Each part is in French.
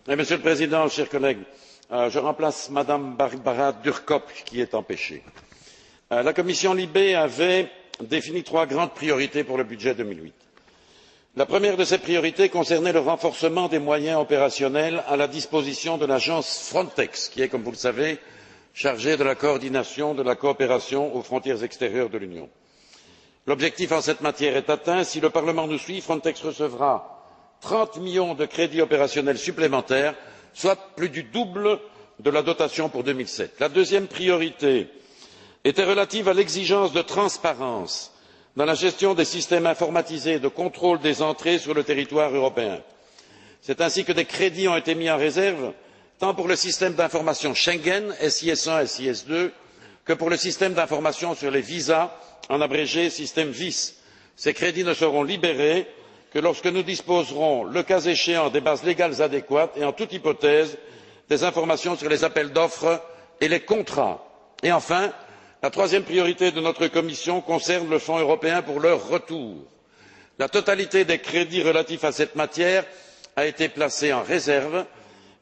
Monsieur le Président, chers collègues, je remplace Madame Barbara Durkop qui est empêchée. La commission LIBE avait défini trois grandes priorités pour le budget 2008. La première de ces priorités concernait le renforcement des moyens opérationnels à la disposition de l'agence Frontex, qui est, comme vous le savez, chargée de la coordination de la coopération aux frontières extérieures de l'Union. L'objectif en cette matière est atteint. Si le Parlement nous suit, Frontex recevra 30 millions de crédits opérationnels supplémentaires, soit plus du double de la dotation pour 2007. La deuxième priorité était relative à l'exigence de transparence dans la gestion des systèmes informatisés de contrôle des entrées sur le territoire européen. C'est ainsi que des crédits ont été mis en réserve tant pour le système d'information Schengen, SIS I et SIS II, que pour le système d'information sur les visas, en abrégé système VIS. Ces crédits ne seront libérés que lorsque nous disposerons, le cas échéant, des bases légales adéquates et, en toute hypothèse, des informations sur les appels d'offres et les contrats. Et enfin, la troisième priorité de notre commission concerne le Fonds européen pour leur retour. La totalité des crédits relatifs à cette matière a été placée en réserve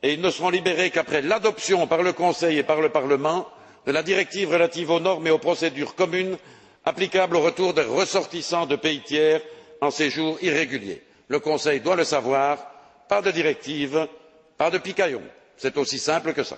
et ils ne seront libérés qu'après l'adoption par le Conseil et par le Parlement de la directive relative aux normes et aux procédures communes applicables au retour des ressortissants de pays tiers en séjour irrégulier. Le Conseil doit le savoir, pas de directive, pas de picaillon. C'est aussi simple que ça.